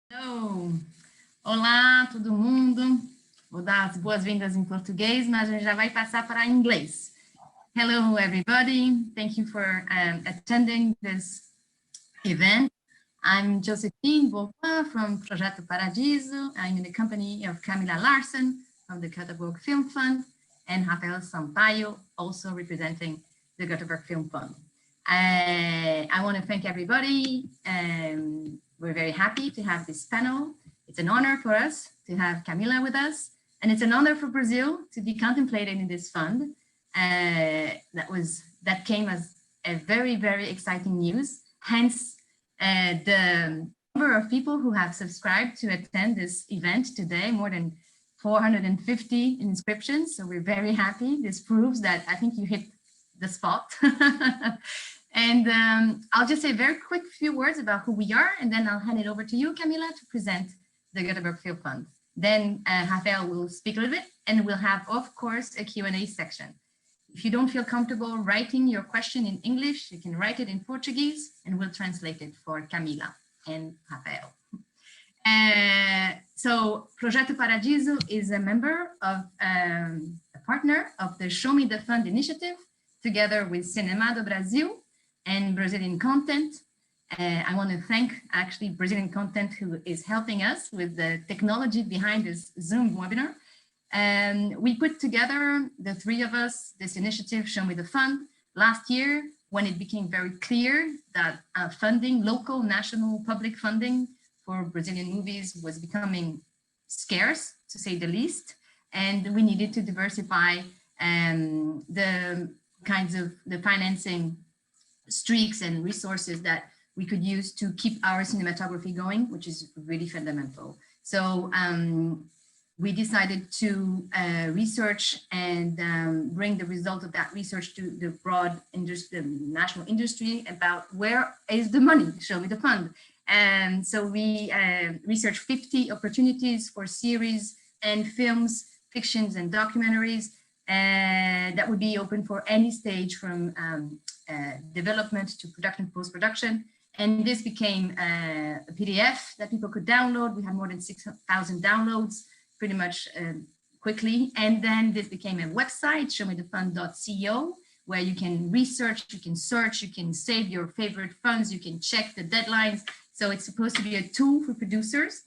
Hello. Olá, todo mundo. Vou dar as boas-vindas em português, mas a gente já vai passar para inglês. Hello, everybody. Thank you for attending this event. I'm Josephine Bourgois from Projeto Paradiso. I'm in the company of Camilla Larson from the Göteborg Film Fund and Rafael Sampaio, also representing the Göteborg Film Fund. I want to thank everybody. We're very happy to have this panel. It's an honor for us to have Camilla with us, and it's an honor for Brazil to be contemplated in this fund. That came as a very, very exciting news. Hence, the number of people who have subscribed to attend this event today, more than 450 inscriptions. So we're very happy. This proves that I think you hit the spot. And I'll just say a very quick few words about who we are, and then I'll hand it over to you, Camilla, to present the Göteborg Film Fund. Then Rafael will speak a little bit, and we'll have, of course, a Q&A section. If you don't feel comfortable writing your question in English, you can write it in Portuguese, and we'll translate it for Camilla and Rafael. So Projeto Paradiso is a member of, a partner of the Show Me the Fund initiative, together with Cinema do Brasil and Brazilian Content. I want to thank actually Brazilian Content, who is helping us with the technology behind this Zoom webinar. We put together, the three of us, this initiative, Show Me the Fund, last year, when it became very clear that funding, local, national, public funding for Brazilian movies was becoming scarce, to say the least, and we needed to diversify the kinds of the financing streaks and resources that we could use to keep our cinematography going, which is really fundamental. So we decided to research and bring the result of that research to the broad industry, the national industry, about where is the money, show me the fund. And so we researched 50 opportunities for series and films, fictions and documentaries that would be open for any stage from development to production, post-production. And this became a PDF that people could download. We had more than 6,000 downloads pretty much quickly. And then this became a website, showmethefund.co, where you can research, you can search, you can save your favorite funds, you can check the deadlines. So it's supposed to be a tool for producers.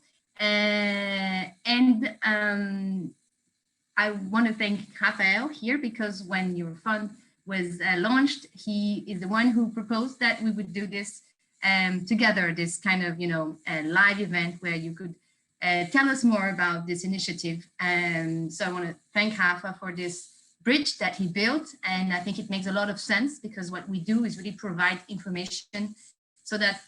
I want to thank Rafael here, because when your fund was launched, he is the one who proposed that we would do this together, this kind of, live event where you could tell us more about this initiative. So I want to thank Rafa for this bridge that he built. And I think it makes a lot of sense, because what we do is really provide information so that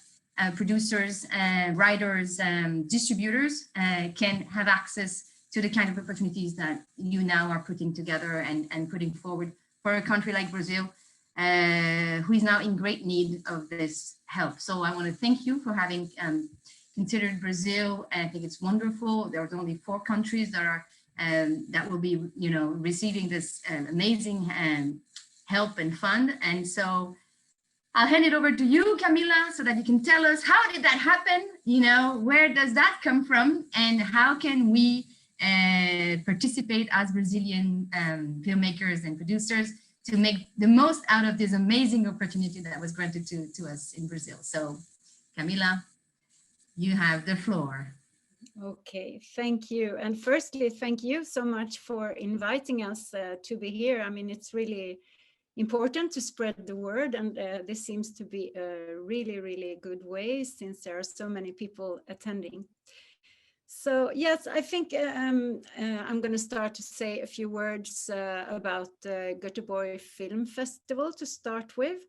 producers, writers, distributors can have access to the kind of opportunities that you now are putting together and putting forward for a country like Brazil, who is now in great need of this help. So I want to thank you for having considered Brazil. I think it's wonderful. There's only 4 countries that are that will be, receiving this amazing help and fund. And so I'll hand it over to you, Camilla, so that you can tell us, how did that happen? Where does that come from? And how can we participate as Brazilian filmmakers and producers to make the most out of this amazing opportunity that was granted to us in Brazil. So Camilla, you have the floor. Okay, thank you. And firstly, thank you so much for inviting us to be here. I mean, it's really important to spread the word, and this seems to be a really, really good way, since there are so many people attending. So yes, I think I'm going to start to say a few words about the Göteborg Film Festival to start with.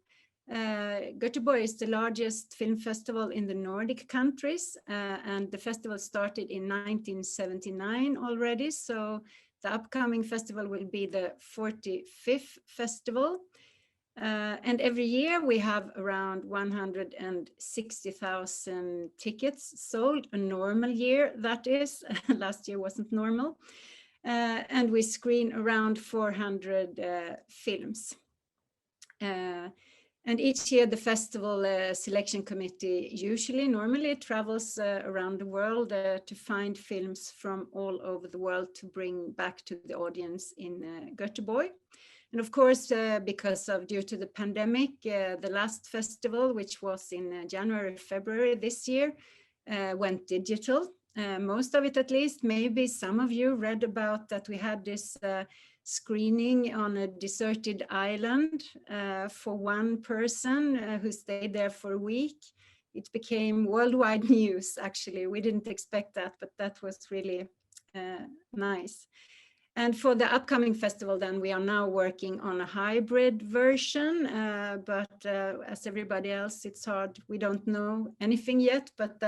Göteborg is the largest film festival in the Nordic countries, and the festival started in 1979 already. So the upcoming festival will be the 45th festival. And every year we have around 160,000 tickets sold, a normal year that is. Last year wasn't normal. And we screen around 400 films. And each year the festival selection committee normally travels around the world to find films from all over the world to bring back to the audience in Göteborg. And of course, due to the pandemic, the last festival, which was in January, February this year, went digital. Most of it, at least. Maybe some of you read about that we had this screening on a deserted island for one person who stayed there for a week. It became worldwide news, actually. We didn't expect that, but that was really nice. And for the upcoming festival, then, we are now working on a hybrid version, but as everybody else, it's hard. We don't know anything yet, but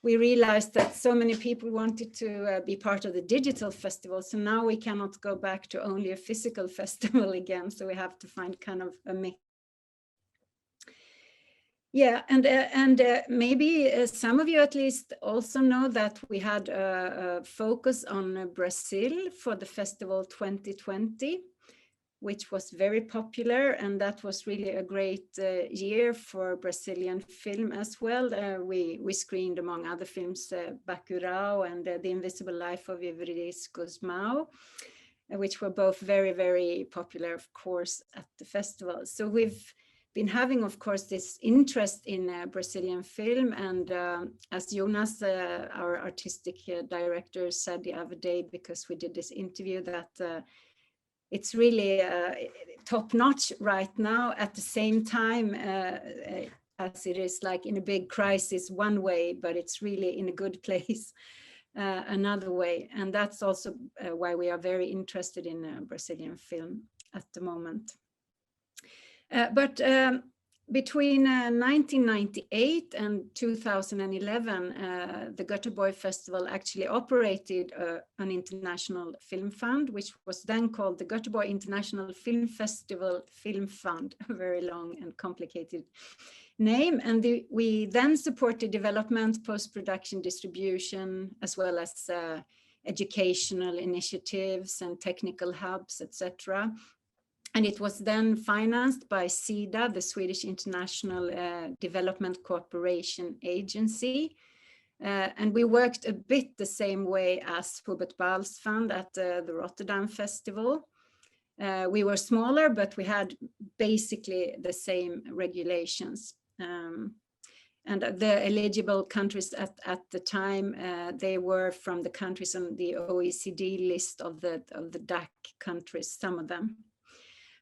we realized that so many people wanted to be part of the digital festival. So now we cannot go back to only a physical festival again. So we have to find kind of a mix. Yeah, and maybe some of you at least also know that we had a focus on Brazil for the festival 2020, which was very popular, and that was really a great year for Brazilian film as well. We screened, among other films, Bacurau and The Invisible Life of Eurídice Gusmão, which were both very, very popular, of course, at the festival. So we've been having, of course, this interest in Brazilian film. And as Jonas, our artistic director, said the other day, because we did this interview, that it's really top-notch right now, at the same time as it is like in a big crisis one way, but it's really in a good place another way. And that's also why we are very interested in Brazilian film at the moment. But between 1998 and 2011, the Göteborg Festival actually operated an international film fund, which was then called the Göteborg International Film Festival Film Fund, a very long and complicated name. And we then supported development, post-production, distribution, as well as educational initiatives and technical hubs, etc. And it was then financed by SIDA, the Swedish International Development Cooperation Agency. And we worked a bit the same way as Hubert Ball's fund at the Rotterdam Festival. We were smaller, but we had basically the same regulations. And the eligible countries at the time, they were from the countries on the OECD list of the DAC countries, some of them.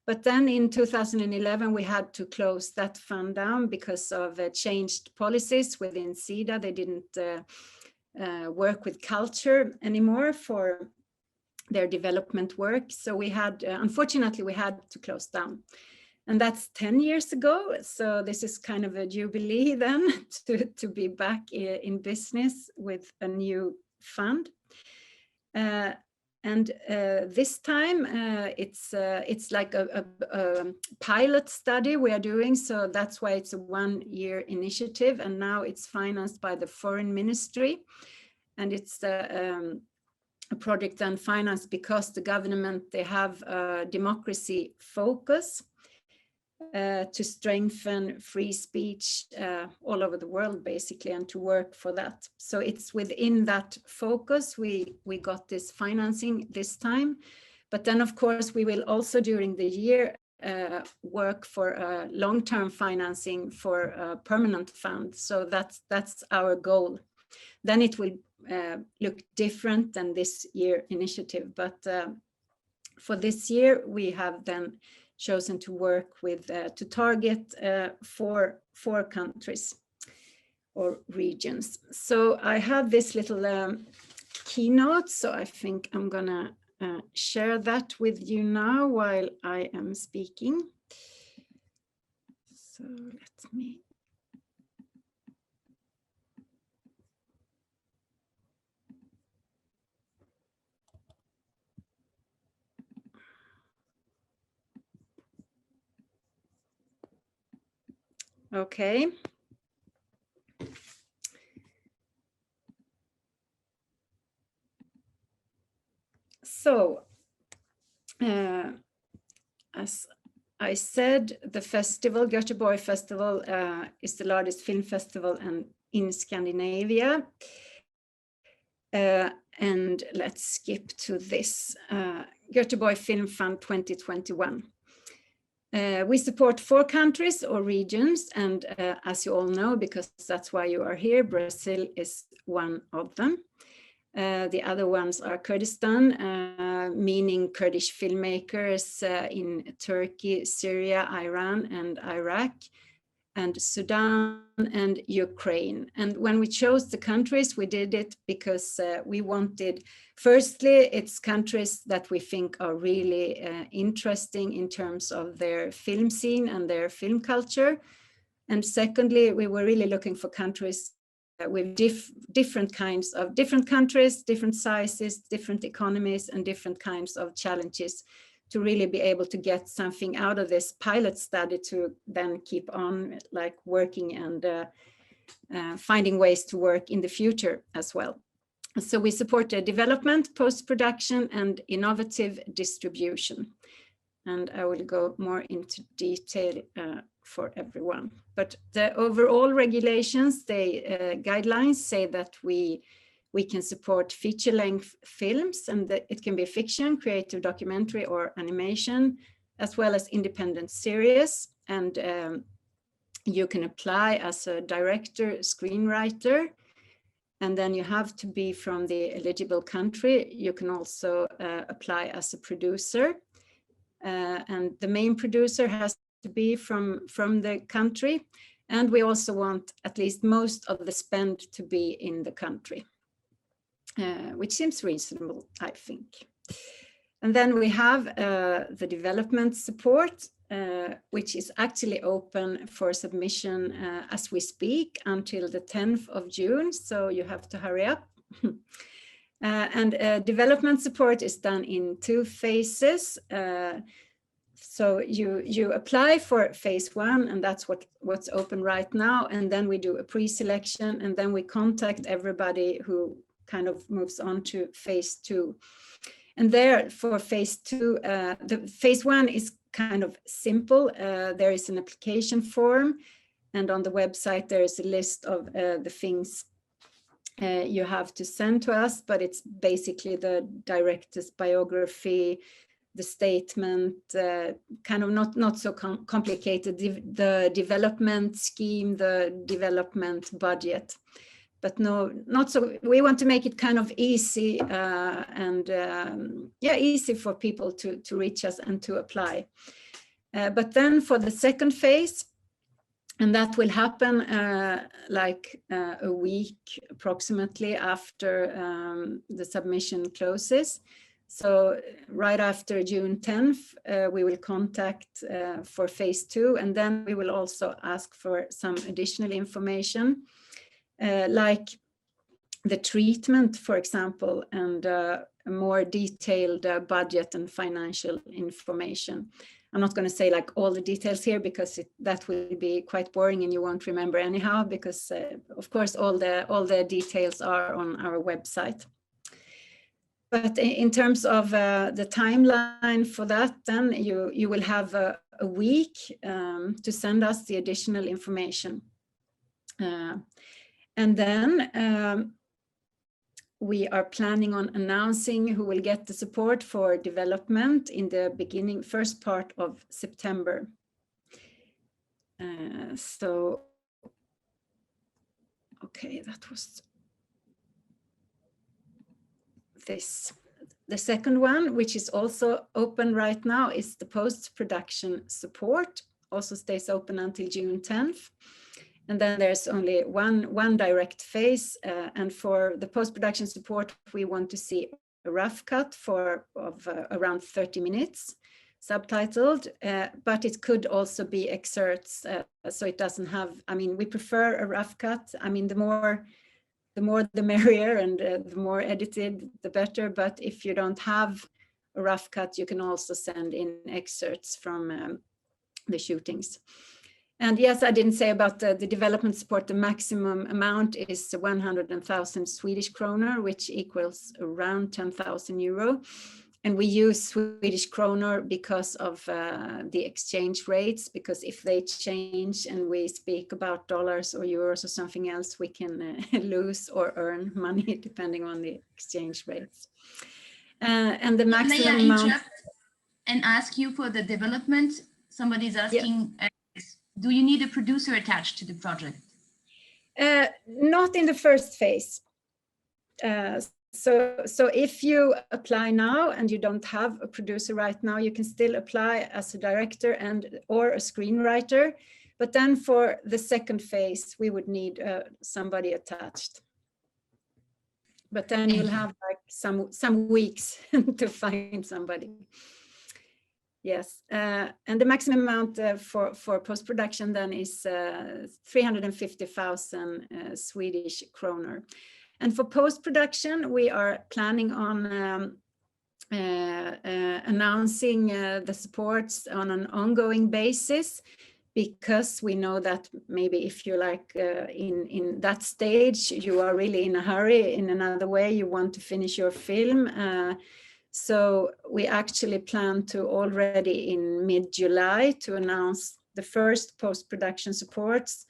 But then in 2011, we had to close that fund down because of changed policies within SIDA. They didn't work with culture anymore for their development work. So we had, unfortunately, we had to close down. And that's 10 years ago. So this is kind of a jubilee then to be back in business with a new fund. And this time it's like a pilot study we are doing. So that's why it's a one-year initiative. And now it's financed by the Foreign Ministry. And it's a project then financed because the government, they have a democracy focus to strengthen free speech all over the world, basically, and to work for that. So it's within that focus we got this financing this time. But then, of course, we will also during the year work for long-term financing for a permanent fund. So that's our goal. Then it will look different than this year initiative. But for this year, we have then chosen to work with, to target four countries or regions. So I have this little keynote, so I think I'm gonna share that with you now while I am speaking. So let me. Okay. So, as I said, the festival, Göteborg Festival, is the largest film festival in Scandinavia. And let's skip to this, Göteborg Film Fund 2021. We support 4 countries or regions, and as you all know, because that's why you are here, Brazil is one of them. The other ones are Kurdistan, meaning Kurdish filmmakers in Turkey, Syria, Iran, and Iraq, and Sudan and Ukraine. And when we chose the countries, we did it because we wanted, firstly, it's countries that we think are really interesting in terms of their film scene and their film culture. And secondly, we were really looking for countries with different kinds of different countries, different sizes, different economies, and different kinds of challenges, to really be able to get something out of this pilot study to then keep on like working and finding ways to work in the future as well. So we support the development, post-production, and innovative distribution. And I will go more into detail for everyone. But the overall regulations, guidelines say that we can support feature-length films, and that it can be fiction, creative documentary, or animation, as well as independent series. And you can apply as a director, screenwriter, and then you have to be from the eligible country. You can also apply as a producer, and the main producer has to be from the country. And we also want at least most of the spend to be in the country. Which seems reasonable, I think. And then we have the development support, which is actually open for submission as we speak until the 10th of June. So you have to hurry up. And development support is done in 2 phases. So you apply for phase 1, and that's what's open right now. And then we do a pre-selection, and then we contact everybody who kind of moves on to phase 2. And there for phase 2, the phase 1 is kind of simple. There is an application form, and on the website there is a list of the things you have to send to us, but it's basically the director's biography, the statement, kind of not so complicated, the development scheme, the development budget. But no, not so. We want to make it kind of easy and easy for people to reach us and to apply. But then for the second phase, and that will happen like a week approximately after the submission closes. So right after June 10th, we will contact for phase 2, and then we will also ask for some additional information. Like the treatment, for example, and a more detailed budget and financial information. I'm not going to say like all the details here because that will be quite boring and you won't remember anyhow, because of course all the details are on our website. But in terms of the timeline for that, then you will have a week to send us the additional information. And then we are planning on announcing who will get the support for development in the first part of September. Okay, that was this. The second one, which is also open right now, is the post-production support. Also stays open until June 10th. And then there's only one direct phase. And for the post-production support, we want to see a rough cut of around 30 minutes, subtitled, but it could also be excerpts. So it doesn't have, I mean, we prefer a rough cut. I mean, the more the merrier, and the more edited, the better. But if you don't have a rough cut, you can also send in excerpts from the shootings. And yes, I didn't say about the development support. The maximum amount is 100,000 Swedish kronor, which equals around 10,000 euro. And we use Swedish kronor because of the exchange rates, because if they change and we speak about dollars or euros or something else, we can lose or earn money depending on the exchange rates. And the maximum amount. And ask you for the development. Somebody's asking, do you need a producer attached to the project? Not in the first phase. So if you apply now and you don't have a producer right now, you can still apply as a director or a screenwriter. But then for the second phase, we would need somebody attached. But then you'll have like some weeks to find somebody. Yes, and the maximum amount for post-production then is 350,000 Swedish kronor. And for post-production, we are planning on announcing the supports on an ongoing basis, because we know that maybe if you're like in that stage, you are really in a hurry. In another way, you want to finish your film. So we actually plan to already in mid-July to announce the first post-production supports,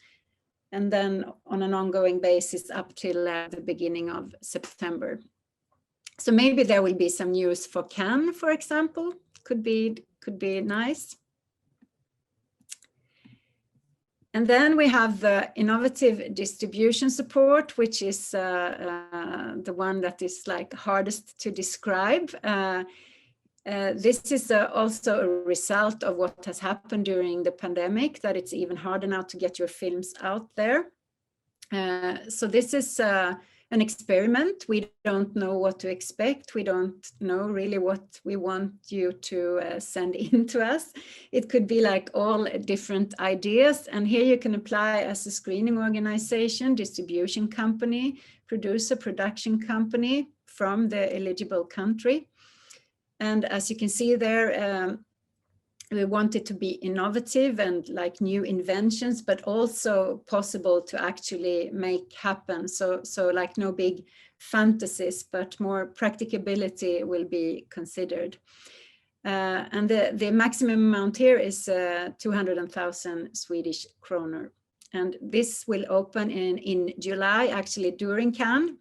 and then on an ongoing basis up till the beginning of September. So maybe there will be some news for Cannes, for example. Could be nice. And then we have the innovative distribution support, which is the one that is like hardest to describe. This is also a result of what has happened during the pandemic, that it's even harder now to get your films out there. So this is an experiment. We don't know what to expect. We don't know really what we want you to send in to us. It could be like all different ideas. And here you can apply as a screening organization, distribution company, producer, production company from the eligible country. And as you can see there, we want it to be innovative and like new inventions, but also possible to actually make happen. So like no big fantasies, but more practicability will be considered. And the maximum amount here is 200,000 Swedish kronor. And this will open in July, actually during Cannes,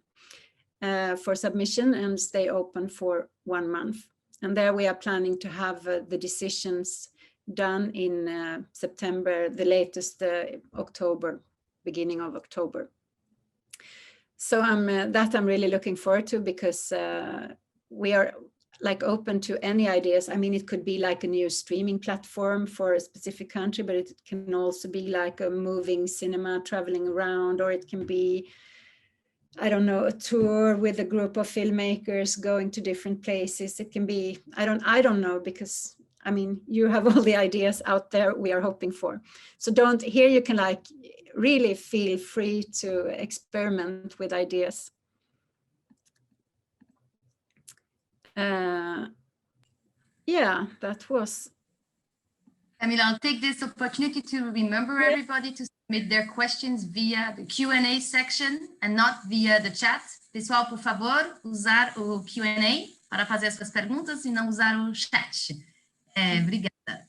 for submission, and stay open for 1 month. And there we are planning to have the decisions done in September, the latest October, beginning of October. So I'm really looking forward to, because we are like open to any ideas. I mean, it could be like a new streaming platform for a specific country, but it can also be like a moving cinema traveling around, or it can be, I don't know, a tour with a group of filmmakers going to different places. It can be, I don't know, because I mean, you have all the ideas out there we are hoping for. So here you can like really feel free to experiment with ideas. Yeah, that was. Camilla, I'll take this opportunity to remember everybody to submit their questions via the Q&A section and not via the chat. Pessoal, por favor, usar o Q&A para fazer as suas perguntas e não usar o chat. Obrigada.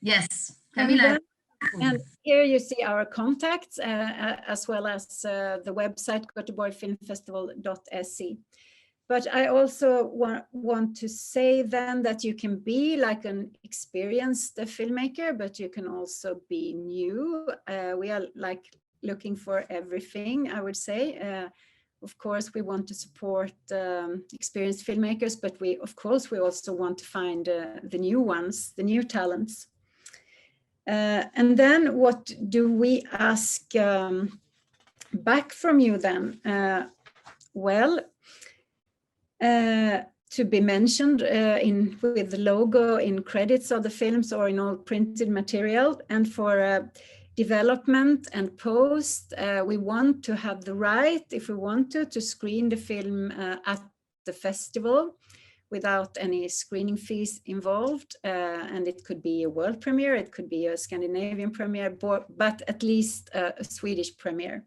Yes, Camilla. And here you see our contacts, as well as the website göteborgfilmfestival.se. But I also want to say then that you can be like an experienced filmmaker, but you can also be new. We are like looking for everything, I would say. Of course, we want to support experienced filmmakers, but we also want to find the new ones, the new talents. And then what do we ask back from you then? To be mentioned with the logo in credits of the films or in all printed material. And for development and post, we want to have the right, if we want to screen the film at the festival without any screening fees involved. And it could be a world premiere, it could be a Scandinavian premiere, but at least a Swedish premiere.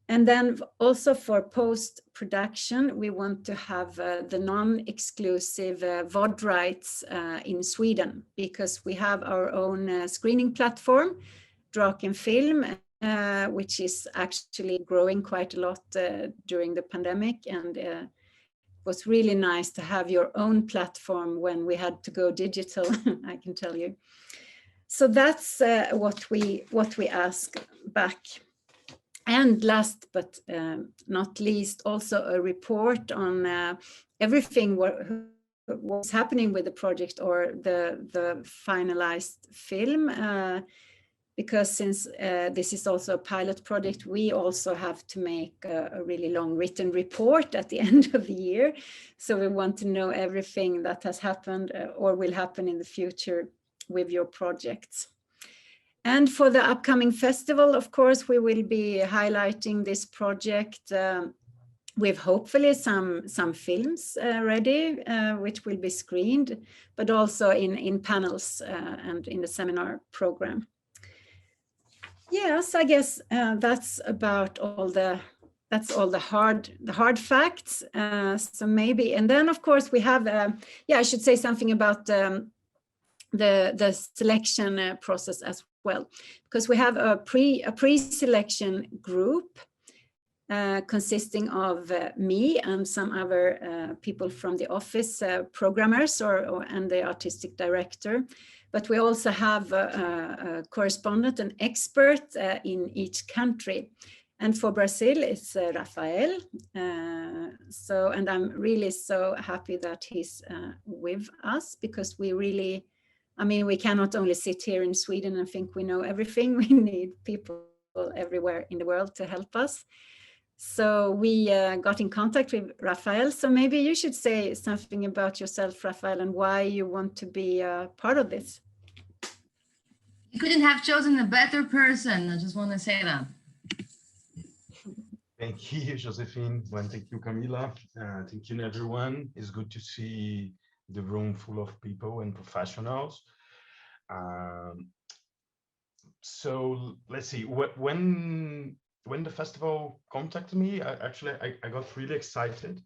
And then also for post-production, we want to have the non-exclusive VOD rights in Sweden, because we have our own screening platform, Draken Film, which is actually growing quite a lot during the pandemic. And it was really nice to have your own platform when we had to go digital, I can tell you. So that's what we ask back. And last but not least, also a report on everything what's happening with the project or the finalized film. Because since this is also a pilot project, we also have to make a really long written report at the end of the year. So we want to know everything that has happened or will happen in the future with your projects. And for the upcoming festival, of course, we will be highlighting this project with hopefully some films ready, which will be screened, but also in panels and in the seminar program. Yes, I guess that's about all the hard facts. So maybe, and then of course we have, I should say something about the selection process as well, because we have a pre-selection group consisting of me and some other people from the office, programmers and the artistic director. But we also have a correspondent, an expert in each country. And for Brazil, it's Rafael. And I'm really so happy that he's with us, because we really, we cannot only sit here in Sweden and think we know everything. We need people everywhere in the world to help us. So we got in contact with Rafael. So maybe you should say something about yourself, Rafael, and why you want to be part of this. You couldn't have chosen a better person. I just want to say that. Thank you, Josephine, and thank you, Camilla. Thank you, everyone. It's good to see the room full of people and professionals. So let's see. When the festival contacted me, I got really excited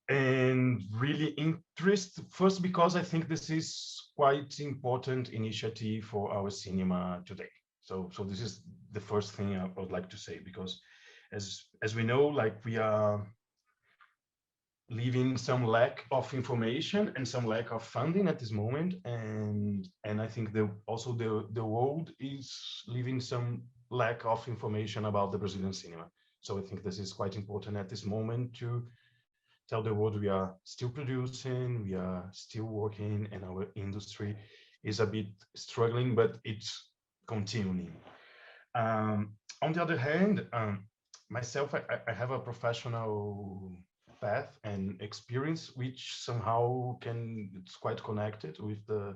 and really interested. First, because I think this is quite important initiative for our cinema today. So this is the first thing I would like to say, because as we know, like, we are living some lack of information and some lack of funding at this moment, and I think also the world is living some lack of information about the Brazilian cinema. So I think this is quite important at this moment to tell the world we are still producing, we are still working, and our industry is a bit struggling, but it's continuing. On the other hand, myself, I have a professional path and experience which somehow it's quite connected with the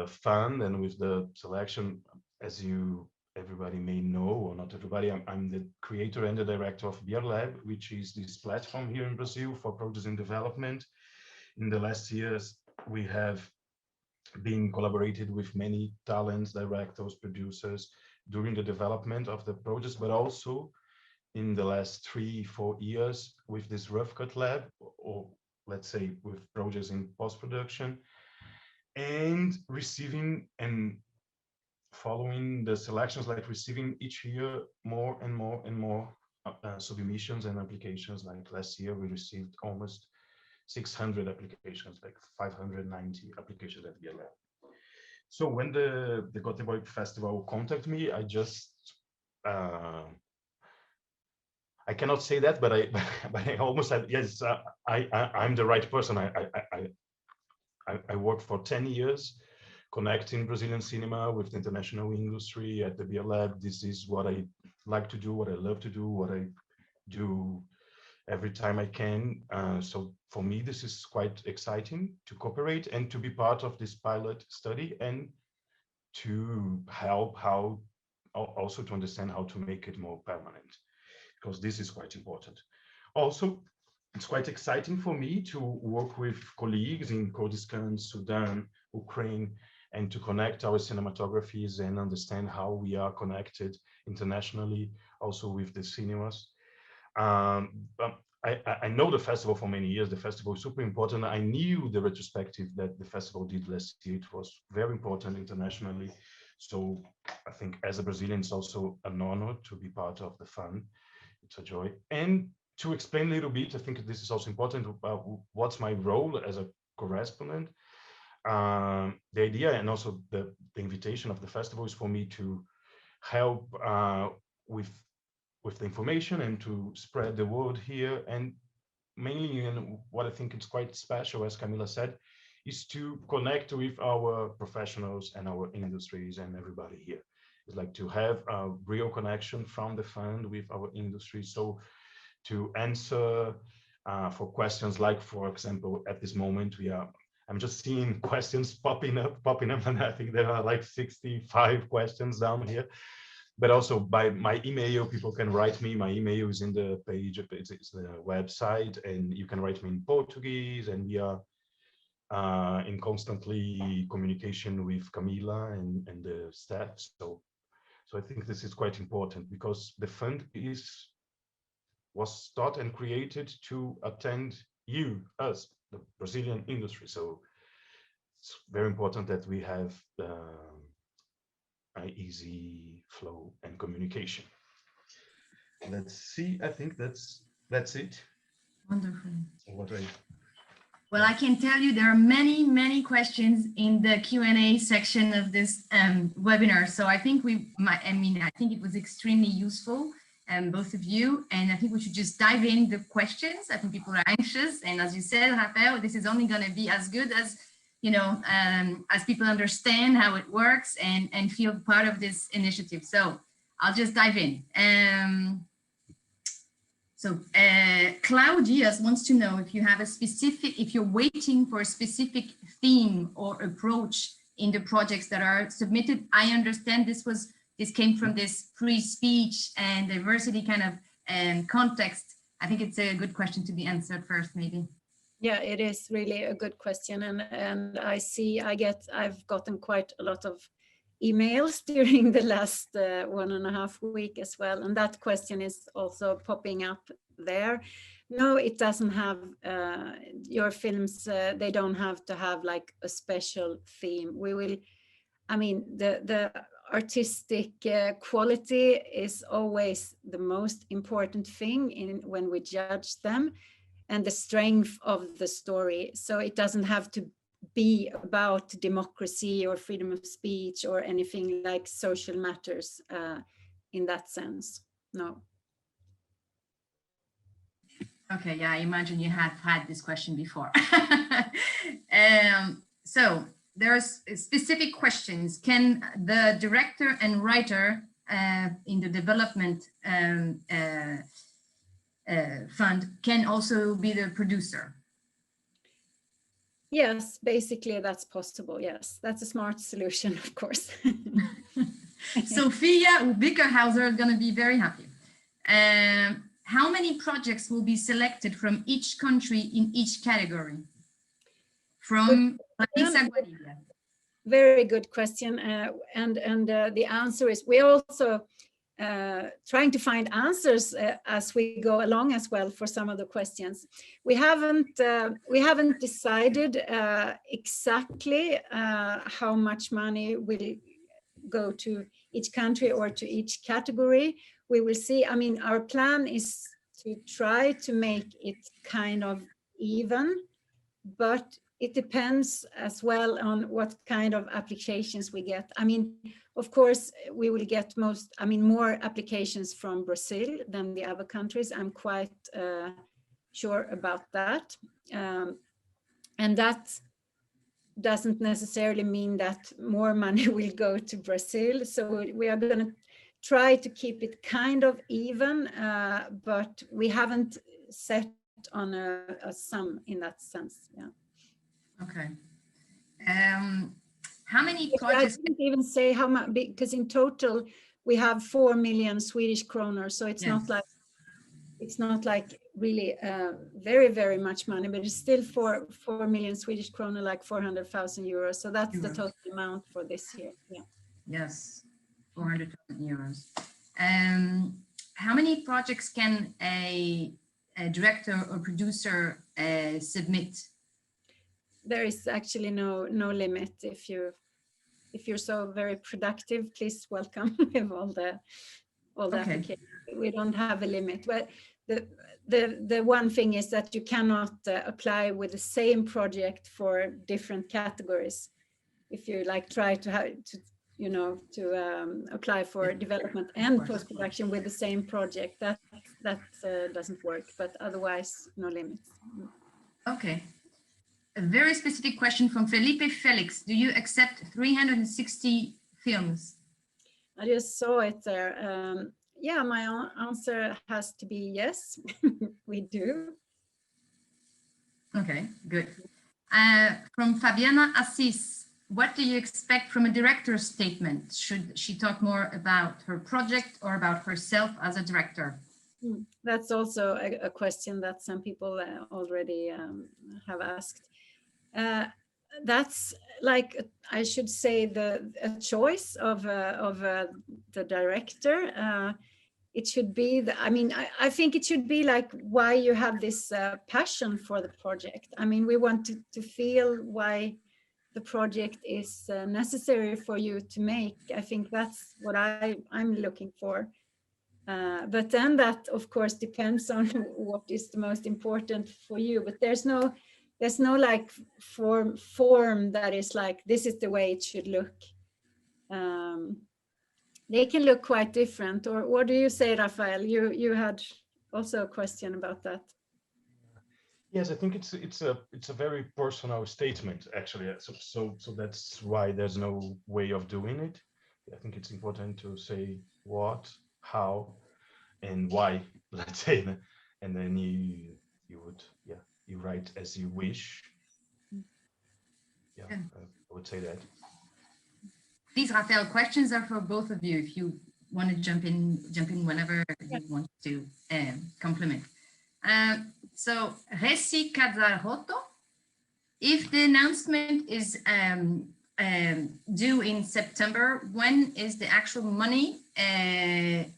fund and with the selection. As everybody may know, or not everybody, I'm the creator and the director of BrLab, which is this platform here in Brazil for producing development. In the last years, we have been collaborated with many talents, directors, producers during the development of the projects, but also in the last 3-4 years with this rough cut lab, or let's say with projects in post-production, and receiving and following the selections, like receiving each year more and more and more submissions and applications. Like last year, we received almost 600 applications, like 590 applications at BrLab. So when the Göteborg Festival contacted me, I just I cannot say that, but I almost said yes. I'm the right person. I worked for 10 years connecting Brazilian cinema with the international industry at the BrLab. This is what I like to do, what I love to do, what I do every time I can. So for me, this is quite exciting to cooperate and to be part of this pilot study, and to help also to understand how to make it more permanent, because this is quite important. Also, it's quite exciting for me to work with colleagues in Kurdistan, Sudan, Ukraine, and to connect our cinematographies and understand how we are connected internationally, also with the cinemas. I know the festival for many years. The festival is super important. I knew the retrospective that the festival did last year. It was very important internationally. So I think as a Brazilian, it's also an honor to be part of the fund. It's a joy. And to explain a little bit, I think this is also important, what's my role as a correspondent. The idea and also the invitation of the festival is for me to help with the information and to spread the word here. And mainly, and what I think is quite special, as Camilla said, is to connect with our professionals and our industries and everybody here. It's like to have a real connection from the fund with our industry. So to answer for questions like, for example, at this moment, I'm just seeing questions popping up, and I think there are like 65 questions down here. But also by my email, people can write me. My email is in the page, it's the website, and you can write me in Portuguese, and we are in constantly communication with Camilla and the staff. So I think this is quite important, because the fund was started and created to attend us, the Brazilian industry. So it's very important that we have an easy flow and communication. Let's see. I think that's it. Wonderful. So well, I can tell you there are many questions in the Q&A section of this webinar. So I think I think it was extremely useful, both of you, and I think we should just dive in the questions. I think people are anxious, and as you said, Rafael, this is only going to be as good as, you know, as people understand how it works and feel part of this initiative. So I'll just dive in. Claudius wants to know if you have if you're waiting for a specific theme or approach in the projects that are submitted. I understand this came from this free speech and diversity kind of context. I think it's a good question to be answered first, maybe. Yeah, it is really a good question, and I've gotten quite a lot of emails during the last 1.5 weeks as well, and that question is also popping up there. No, it doesn't have, your films, they don't have to have like a special theme. The artistic quality is always the most important thing when we judge them, and the strength of the story. So it doesn't have to be about democracy or freedom of speech or anything like social matters in that sense. No. Okay, yeah, I imagine you have had this question before. So there's specific questions. Can the director and writer in the development fund can also be the producer? Yes, basically that's possible. Yes, that's a smart solution, of course. Sophia Bickerhauser is going to be very happy. How many projects will be selected from each country in each category? From Lisa Guarilla. Very good question. And the answer is, we also trying to find answers as we go along as well for some of the questions. We haven't decided exactly how much money will go to each country or to each category. We will see. I mean, our plan is to try to make it kind of even, but it depends as well on what kind of applications we get. I mean, of course, we will get more applications from Brazil than the other countries. I'm quite sure about that. And that doesn't necessarily mean that more money will go to Brazil. So we are going to try to keep it kind of even, but we haven't set on a sum in that sense. Yeah. Okay. How many projects? I didn't even say how much, because in total we have 4 million Swedish kronor. So it's not like really very, very much money, but it's still 4 million Swedish kronor, like 400,000 euros. So that's the total amount for this year. Yeah. Yes, 400,000 euros. How many projects can a director or producer submit? There is actually no limit. If you're so very productive, please welcome with all the applications. We don't have a limit. But the one thing is that you cannot apply with the same project for different categories. If you try to apply for development and post-production with the same project, that doesn't work. But otherwise, no limits. Okay. A very specific question from Felipe Felix. Do you accept 360 films? I just saw it there. Yeah, my answer has to be yes. We do. Okay, good. From Fabiana Assis, what do you expect from a director's statement? Should she talk more about her project or about herself as a director? That's also a question that some people already have asked. That's I should say a choice of the director. It should be I think it should be why you have this passion for the project. I mean, we want to feel why the project is necessary for you to make. I think that's what I'm looking for. But then that of course depends on what is the most important for you. But there's no form that is this is the way it should look. They can look quite different. Or what do you say, Rafael? You had also a question about that. Yes, I think it's a very personal statement, actually. So that's why there's no way of doing it. I think it's important to say what, how, and why, let's say, and then you write as you wish. Yeah, I would say that. These Rafael questions are for both of you. If you want to jump in whenever you want to compliment. So Resi Kadzarhoto, if the announcement is due in September, when is the actual money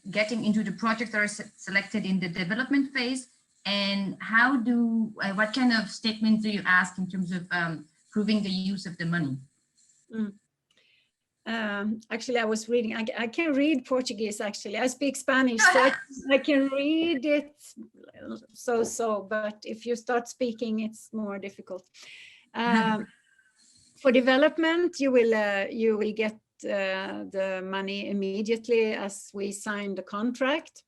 getting into the project that are selected in the development phase? And what kind of statement do you ask in terms of proving the use of the money? Actually, I was reading, I can read Portuguese, actually. I speak Spanish, so I can read it so, but if you start speaking, it's more difficult. For development, you will get the money immediately as we sign the contract.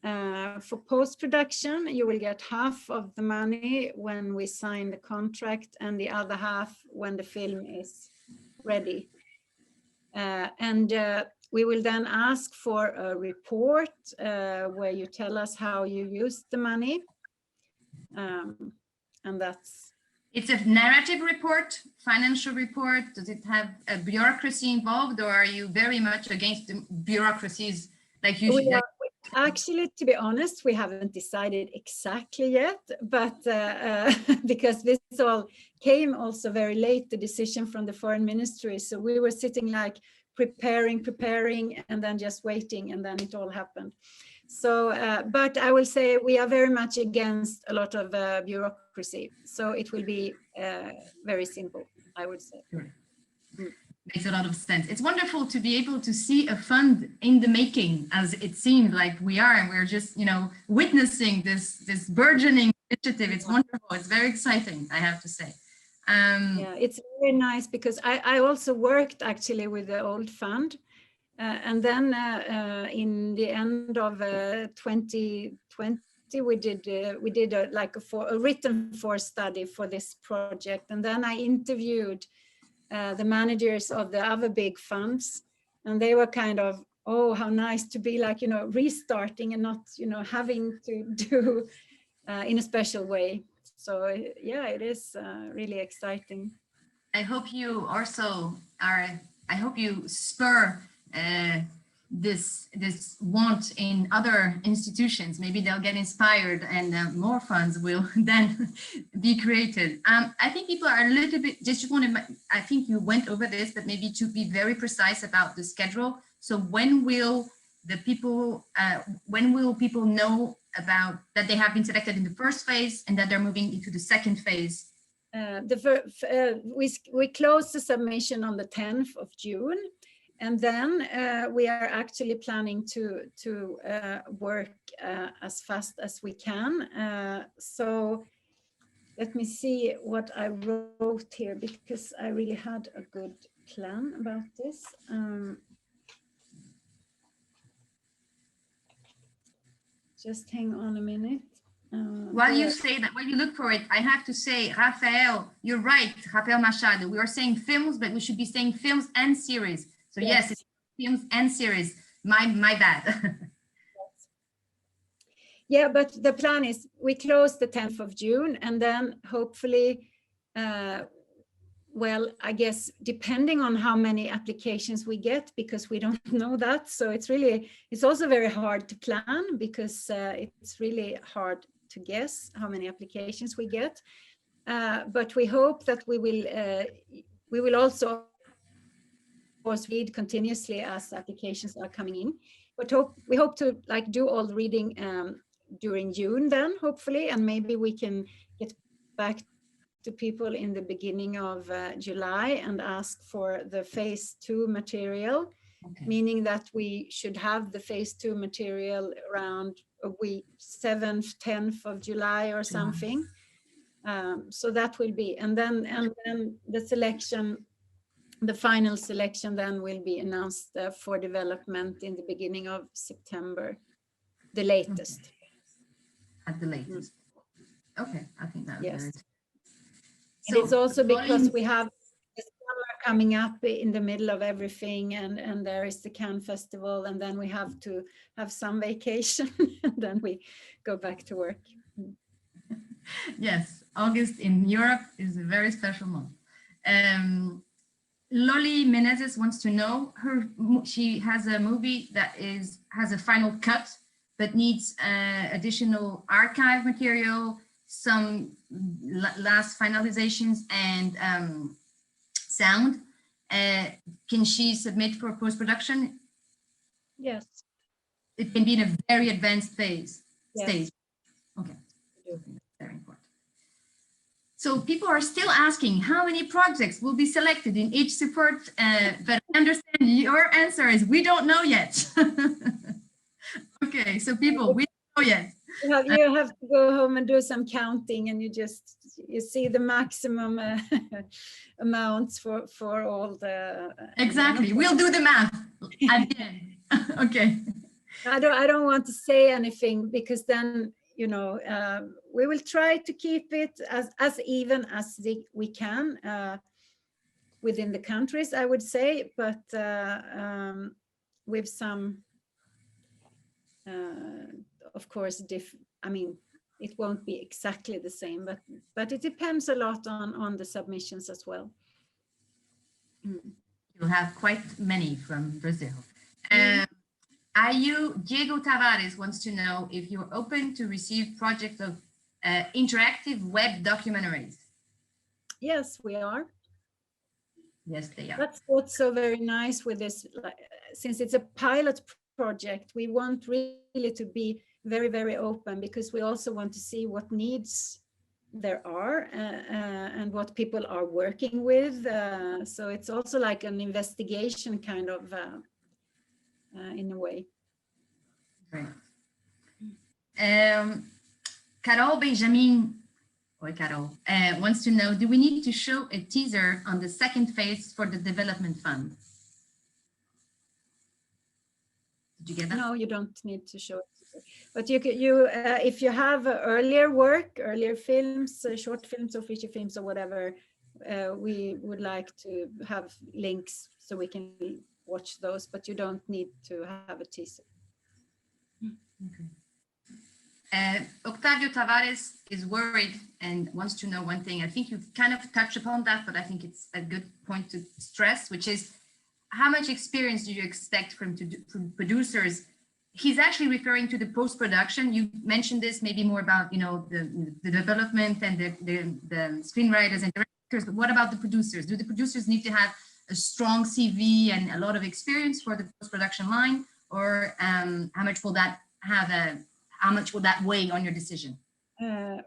For post-production, you will get half of the money when we sign the contract and the other half when the film is ready. And we will then ask for a report where you tell us how you used the money. And that's... It's a narrative report, financial report. Does it have a bureaucracy involved, or are you very much against the bureaucracies like you should? Actually, to be honest, we haven't decided exactly yet, but because this all came also very late, the decision from the foreign ministry. So we were sitting preparing, and then just waiting, and then it all happened. So, but I will say we are very much against a lot of bureaucracy. So it will be very simple, I would say. Sure. Makes a lot of sense. It's wonderful to be able to see a fund in the making, as it seems like we are, and we're just, witnessing this burgeoning initiative. It's wonderful. It's very exciting, I have to say. Yeah, it's very nice because I also worked actually with the old fund, and then in the end of 2020 we did a written for study for this project, and then I interviewed the managers of the other big funds, and they were kind of, oh, how nice to be restarting and not having to do in a special way. So yeah, it is really exciting. I hope you also I hope you spur this want in other institutions. Maybe they'll get inspired and more funds will then be created. I think people are a little bit, just want to, I think you went over this, but maybe to be very precise about the schedule. So when will the people, when will people know about that they have been selected in the first phase and that they're moving into the second phase? We closed the submission on the 10th of June. And then we are actually planning to work as fast as we can. So let me see what I wrote here, because I really had a good plan about this. Just hang on a minute. While you say that, while you look for it, I have to say, Rafael, you're right, Rafael Machado. We are saying films, but we should be saying films and series. So yes, it's films and series. My bad. Yeah, but the plan is we close the 10th of June, and then hopefully, well, I guess depending on how many applications we get, because we don't know that. So it's also very hard to plan, because it's really hard to guess how many applications we get. But we hope that we will also, of course, read continuously as applications are coming in. But we hope to like do all the reading during June then, hopefully, and maybe we can get back to people in the beginning of July and ask for the phase 2 material, meaning that we should have the phase 2 material around a week, 7th, 10th of July or something. So that will be, and then the selection, the final selection then will be announced for development in the beginning of September, the latest. At the latest. Okay, I think that was yes. So and it's also because we have the summer coming up in the middle of everything, and there is the Cannes Festival, and then we have to have some vacation, and then we go back to work. Yes, August in Europe is a very special month. Loli Menezes wants to know, she has a movie that has a final cut, but needs additional archive material, some last finalizations and sound. Can she submit for post-production? Yes. It can be in a very advanced stage. Okay, very important. So people are still asking how many projects will be selected in each support, but I understand your answer is we don't know yet. Okay, so people, we don't know yet. You have to go home and do some counting, and you see the maximum amounts for all the. Exactly, we'll do the math at the end. Okay. I don't want to say anything, because then we will try to keep it as even as we can within the countries, I would say, but with some, of course, I mean, it won't be exactly the same, but it depends a lot on the submissions as well. You'll have quite many from Brazil. Diego Tavares wants to know if you're open to receive projects of interactive web documentaries. Yes, we are. Yes, they are. That's what's so very nice with this. Since it's a pilot project, we want really to be very, very open, because we also want to see what needs there are and what people are working with. So it's also like an investigation kind of in a way. Great. Carol Benjamin, wants to know, do we need to show a teaser on the second phase for the development fund? Did you get that? No, you don't need to show it. But if you have earlier films, short films or feature films or whatever, we would like to have links so we can watch those, but you don't need to have a teaser. Okay. Octavio Tavares is worried and wants to know one thing. I think you kind of touched upon that, but I think it's a good point to stress, which is how much experience do you expect from producers? He's actually referring to the post-production. You mentioned this, maybe more about, you know, the development and the screenwriters and directors, but what about the producers? Do the producers need to have a strong CV and a lot of experience for the post-production line, or how much will that weigh on your decision?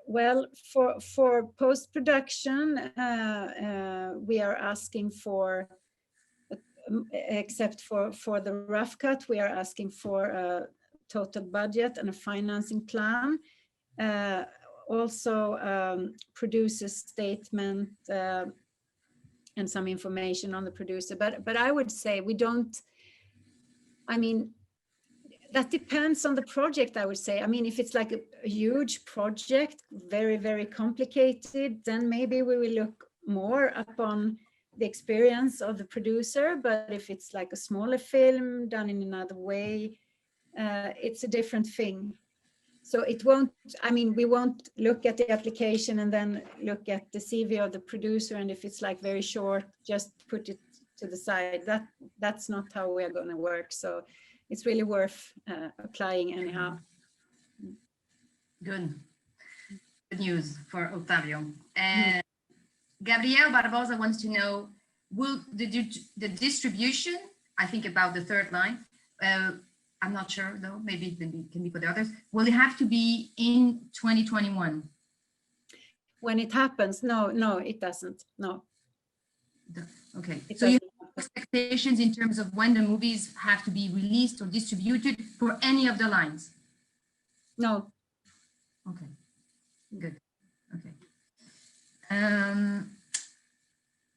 Well, for post-production, we are asking for, except for the rough cut, we are asking for a total budget and a financing plan. Also, producer statement and some information on the producer. But I would say we don't, I mean, that depends on the project, I would say. I mean, if it's like a huge project, very, very complicated, then maybe we will look more upon the experience of the producer. But if it's like a smaller film done in another way, it's a different thing. So it won't, I mean, we won't look at the application and then look at the CV of the producer. And if it's like very short, just put it to the side. That's not how we are going to work. So it's really worth applying anyhow. Good news for Otavio. Gabriel Barbosa wants to know, will the distribution, I think about the third line, I'm not sure though, maybe it can be for the others, will it have to be in 2021? When it happens, no, it doesn't, no. Okay, so you have expectations in terms of when the movies have to be released or distributed for any of the lines? No. Okay, good, okay.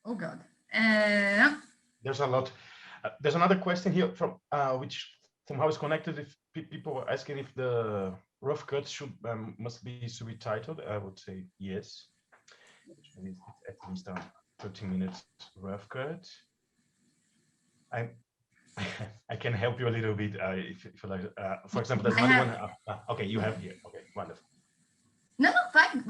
Oh God. There's a lot. There's another question here from which somehow is connected. If people were asking if the rough cut should must be subtitled, I would say yes. Which means it's at least a 30 minutes rough cut. I can help you a little bit if you like. For example, there's another one. Okay, you have here. Okay, wonderful. No, fine.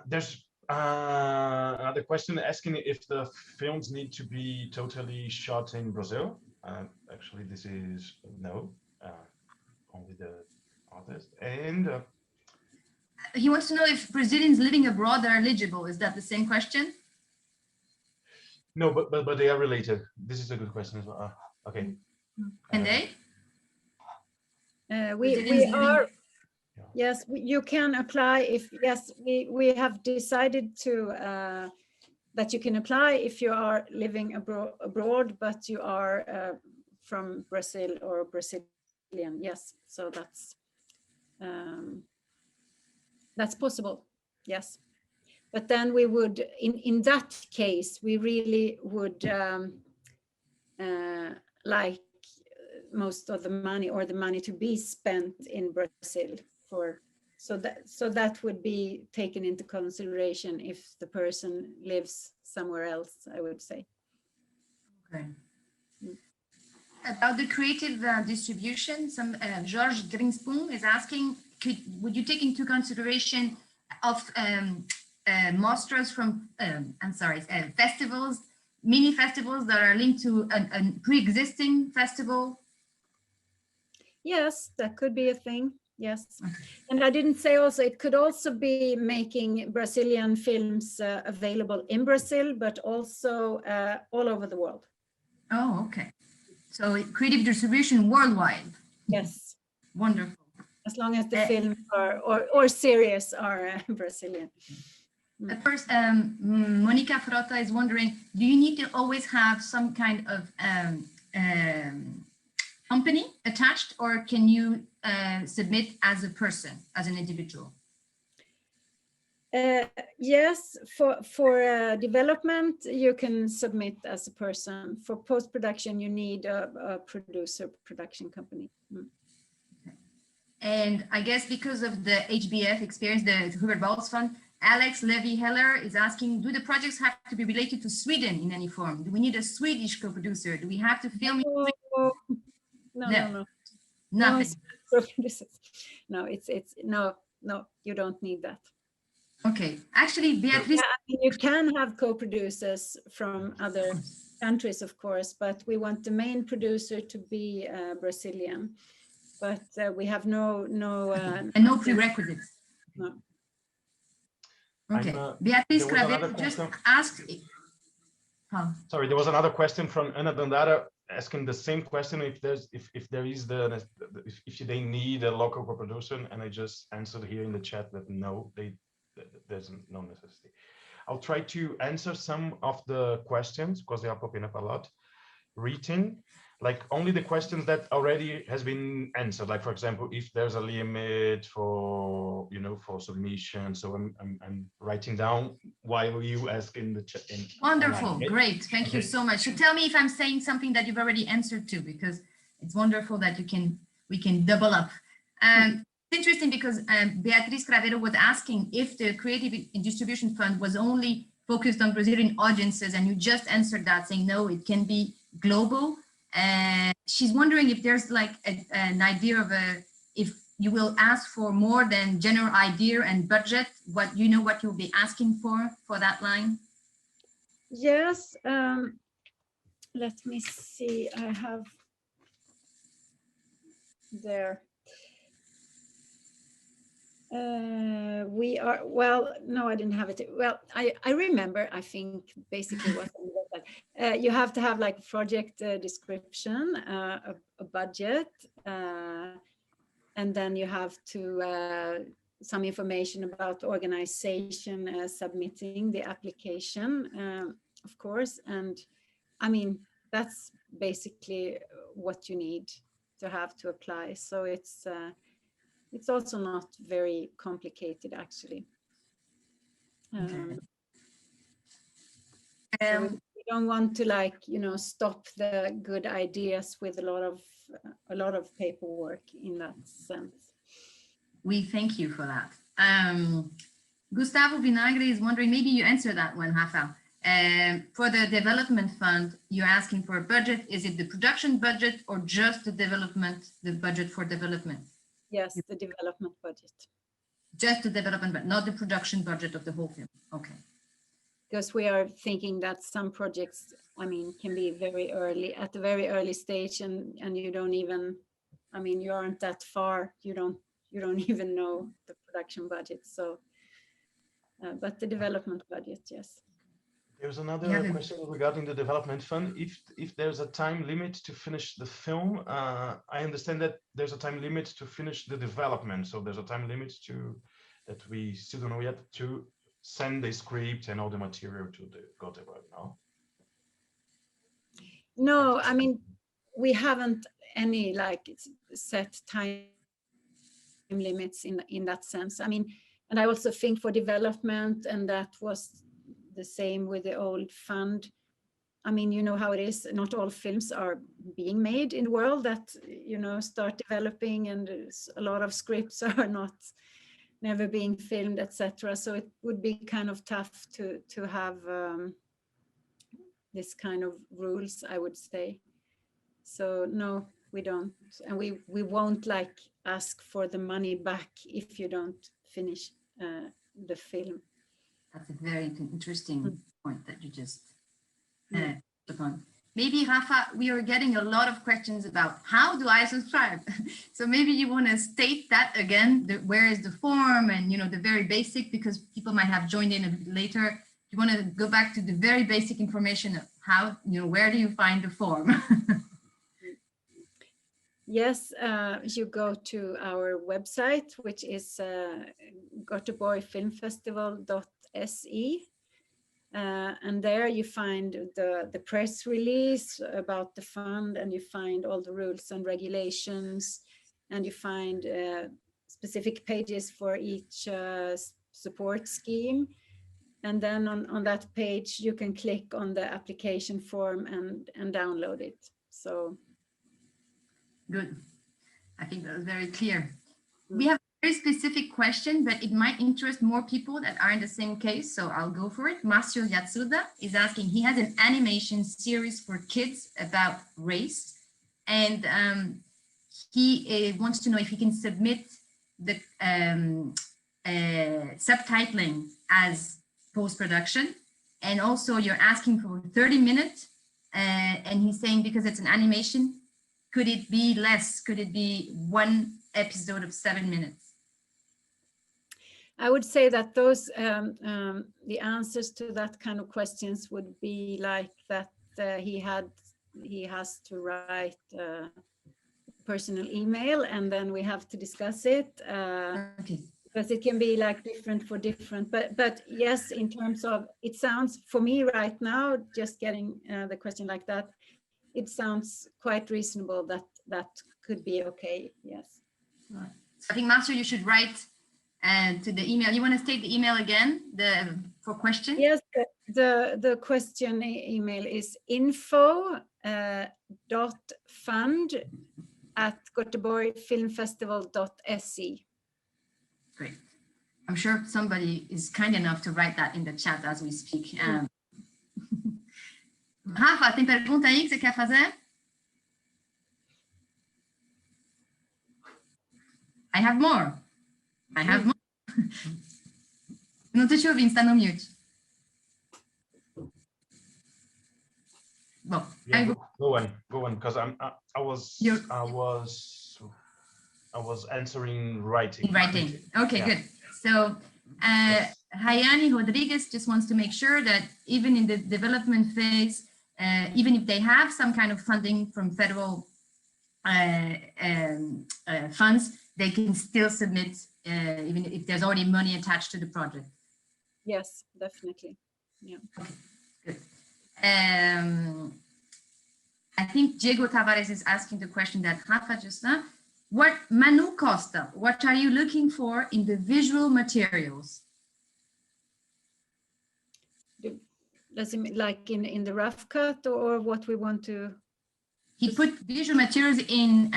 There's another question asking if the films need to be totally shot in Brazil. Actually, this is no, only the artist. And he wants to know if Brazilians living abroad are eligible. Is that the same question? No, but they are related. This is a good question as well. Okay. And they? We are. Yes, you can apply if, yes, we have decided to, that you can apply if you are living abroad, but you are from Brazil or Brazilian. Yes, so that's possible. Yes. But then we would, in that case, we really would like most of the money or the money to be spent in Brazil. So that would be taken into consideration if the person lives somewhere else, I would say. Okay. About the creative distribution, some George Grinspoon is asking, would you take into consideration of mostras from, festivals, mini festivals that are linked to a pre-existing festival? Yes, that could be a thing. Yes. And I didn't say also, it could also be making Brazilian films available in Brazil, but also all over the world. Oh, okay. So creative distribution worldwide. Yes. Wonderful. As long as the films or series are Brazilian. At first, Monica Frota is wondering, do you need to always have some kind of company attached, or can you submit as a person, as an individual? Yes, for development, you can submit as a person. For post-production, you need a producer production company. Okay. And I guess because of the HBF experience, the Hubert Balz Fund, Alex Levy-Heller is asking, do the projects have to be related to Sweden in any form? Do we need a Swedish co-producer? Do we have to film in Sweden? No. Nothing. No, no, you don't need that. Okay, actually, Beatrice. Yeah, you can have co-producers from other countries, of course, but we want the main producer to be Brazilian. But we have no and no prerequisites. No. Okay. Beatriz Cravero just asked. Sorry, there was another question from Ana Dandara asking the same question if there is if they need a local co-producer, and I just answered here in the chat that no, there's no necessity. I'll try to answer some of the questions because they are popping up a lot. Reading, like only the questions that already has been answered. Like for example, if there's a limit for for submission. So I'm writing down while you ask in the chat. Wonderful, online. Great, thank you so much. So tell me if I'm saying something that you've already answered to, because it's wonderful that we can double up. It's interesting because Beatriz Cravero was asking if the Creative Distribution Fund was only focused on Brazilian audiences, and you just answered that saying no, it can be global. She's wondering if there's like an idea of if you will ask for more than general idea and budget, what you'll be asking for that line. Yes, let me see, I have there. We are, well, no, I didn't have it. Well, I remember, I think basically what you have to have like project description, a budget, and then you have to some information about organization submitting the application, of course. And I mean, that's basically what you need to have to apply. So it's also not very complicated, actually. So we don't want to, like, stop the good ideas with a lot of paperwork in that sense. We thank you for that. Gustavo Vinagre is wondering, maybe you answer that one, Rafael. For the development fund, you're asking for a budget. Is it the production budget or just the budget for development? Yes, the development budget. Just the development, but not the production budget of the whole film. Okay. Because we are thinking that some projects, I mean, can be at the very early stage, and you don't even, I mean, you aren't that far. You don't even know the production budget. So, but the development budget, yes. There's another question regarding the development fund. If there's a time limit to finish the film, I understand that there's a time limit to finish the development. So there's a time limit that we still don't know yet to send the script and all the material to the Göteborg, no? No, I mean, we haven't any like set time limits in that sense. I mean, and I also think for development, and that was the same with the old fund. I mean, you know how it is, not all films are being made in the world that, start developing, and a lot of scripts are never being filmed, etc. So it would be kind of tough to have this kind of rules, I would say. So no, we don't, and we won't like ask for the money back if you don't finish the film. That's a very interesting point that you just upon. Maybe, Rafa, we are getting a lot of questions about how do I subscribe? So maybe you want to state that again, where is the form, and, the very basic, because people might have joined in a bit later. You want to go back to the very basic information of how, where do you find the form? Yes, you go to our website, which is göteborgfilmfestival.se. And there you find the press release about the fund, and you find all the rules and regulations, and you find specific pages for each support scheme. And then on that page, you can click on the application form and download it. So. Good. I think that was very clear. We have a very specific question, but it might interest more people that are in the same case, so I'll go for it. Marcio Yatsuda is asking, he has an animation series for kids about race, and he wants to know if he can submit the subtitling as post-production, and also you're asking for 30 minutes and he's saying because it's an animation, could it be less? Could it be one episode of 7 minutes? I would say that those the answers to that kind of questions would be like that he has to write a personal email, and then we have to discuss it. Okay. Because it can be like different for different, but yes, in terms of, it sounds for me right now, just getting the question like that, it sounds quite reasonable that could be okay. Yes. Right. So I think, Master, you should write to the email. You want to state the email again, for question? Yes, the question email is info.fund@göteborgfilmfestival.se. Great. I'm sure somebody is kind enough to write that in the chat as we speak. Rafa, tem pergunta aí que você quer fazer? I have more. Não tô te ouvindo, está no mute. Bom, yeah, go on, because I was answering writing. Okay, yeah. Good. So Hayani Rodriguez just wants to make sure that even in the development phase, even if they have some kind of funding from federal funds, they can still submit, even if there's already money attached to the project. Yes, definitely. Yeah. Okay, good. I think Diego Tavares is asking the question that Rafa just asked. What, Manu Costa, what are you looking for in the visual materials? Does it mean like in the rough cut, or what we want to? He put visual materials in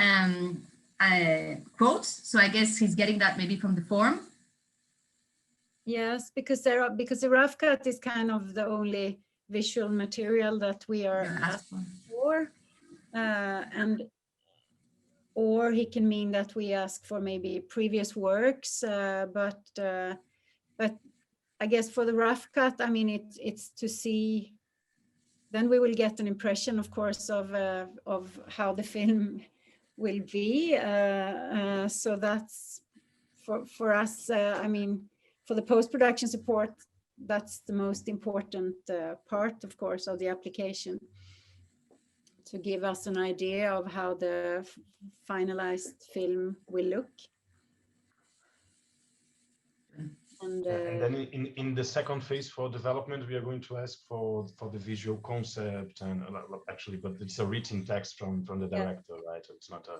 quotes, so I guess he's getting that maybe from the form. Yes, because the rough cut is kind of the only visual material that we are asking for, or he can mean that we ask for maybe previous works, but I guess for the rough cut, I mean, it's to see, then we will get an impression, of course, of how the film will be. So that's for us, I mean, for the post-production support, that's the most important part, of course, of the application, to give us an idea of how the finalized film will look. And then in the second phase for development, we are going to ask for the visual concept, and actually, but it's a written text from the director, right? It's not a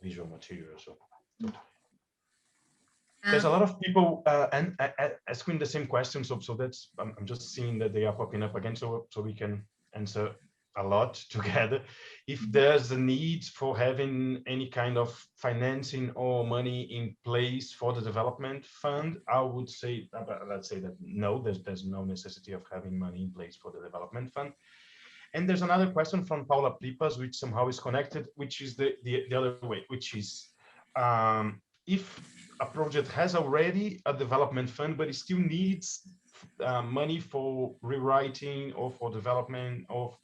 visual material. So there's a lot of people asking the same question. So that's I'm just seeing that they are popping up again. So we can answer a lot together. If there's a need for having any kind of financing or money in place for the development fund, I would say, let's say that no, there's no necessity of having money in place for the development fund. And there's another question from Paula Plipas, which somehow is connected, which is the other way, which is if a project has already a development fund, but it still needs money for rewriting or for development or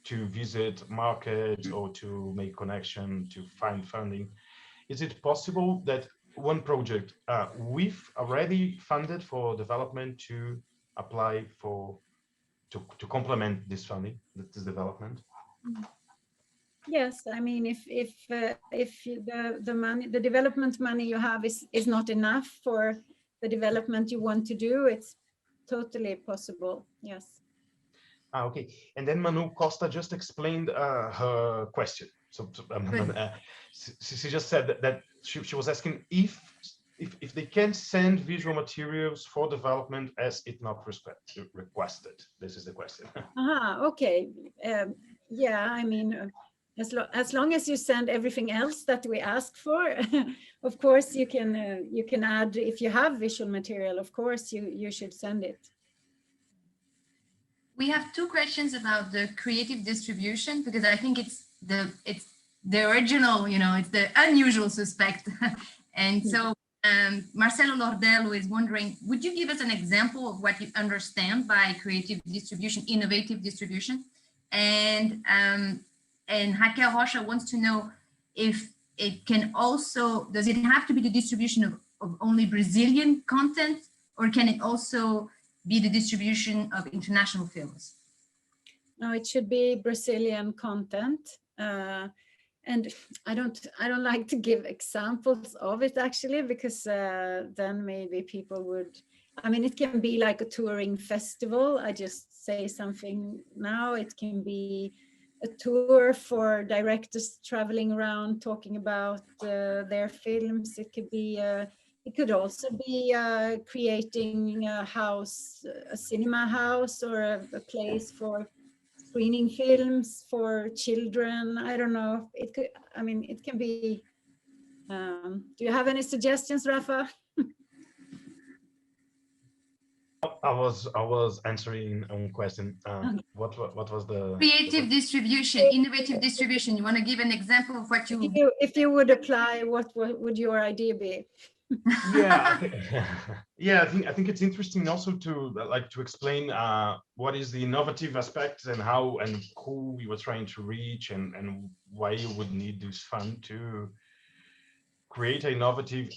to visit markets or to make connection, to find funding. Is it possible that one project we've already funded for development to apply for, to complement this funding, this development? Yes, I mean, if the money, the development money you have is not enough for the development you want to do, it's totally possible. Yes. Okay, and then Manu Costa just explained her question. So she just said that she was asking if they can send visual materials for development as it not requested. This is the question. Okay. Yeah, I mean, as long as you send everything else that we ask for, of course you can add, if you have visual material, of course you should send it. We have two questions about the creative distribution, because I think it's the original, you know, it's the unusual suspect. And so Marcelo Lordello is wondering, would you give us an example of what you understand by creative distribution, innovative distribution? And Raquel Rocha wants to know if it can also, does it have to be the distribution of only Brazilian content, or can it also be the distribution of international films? No, it should be Brazilian content. And I don't like to give examples of it actually, because then maybe people would, I mean, it can be like a touring festival. I just say something now. It can be a tour for directors traveling around talking about their films. It could be, it could also be creating a house, a cinema house, or a place for screening films for children. I don't know. It could, I mean, it can be. Do you have any suggestions, Rafa? I was answering one question. What was the creative distribution, innovative distribution? You want to give an example of what you? If you would apply, what would your idea be? Yeah, I think it's interesting also to explain what is the innovative aspects and how and who we were trying to reach, and why you would need this fund to create an innovative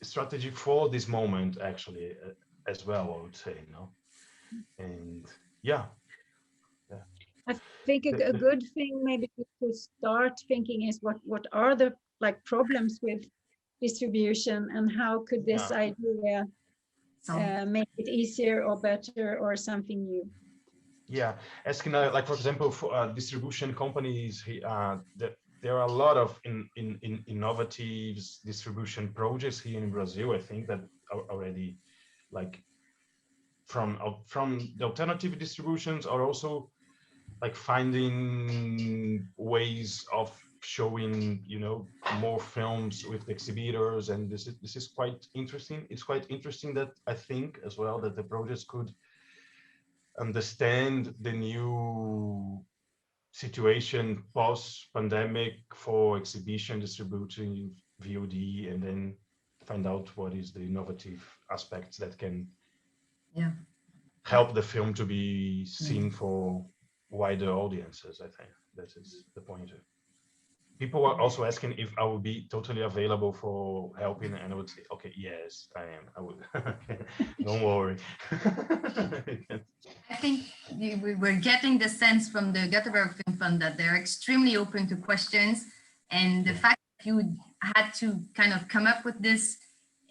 strategy for this moment, actually, as well, I would say, and yeah. I think a good thing maybe to start thinking is what are the problems with distribution, and how could this idea make it easier or better or something new? Yeah, asking for example, for distribution companies, there are a lot of innovative distribution projects here in Brazil. I think that are already from the alternative distributions, are also finding ways of showing more films with exhibitors, and this is quite interesting. It's quite interesting that I think as well that the projects could understand the new situation post-pandemic for exhibition, distributing VOD, and then find out what is the innovative aspects that can help the film to be seen for wider audiences. I think that is the point. People were also asking if I would be totally available for helping, and I would say, okay, yes, I am. I would. Don't worry. I think we were getting the sense from the Göteborg Film Fund that they're extremely open to questions, and the fact that you had to kind of come up with this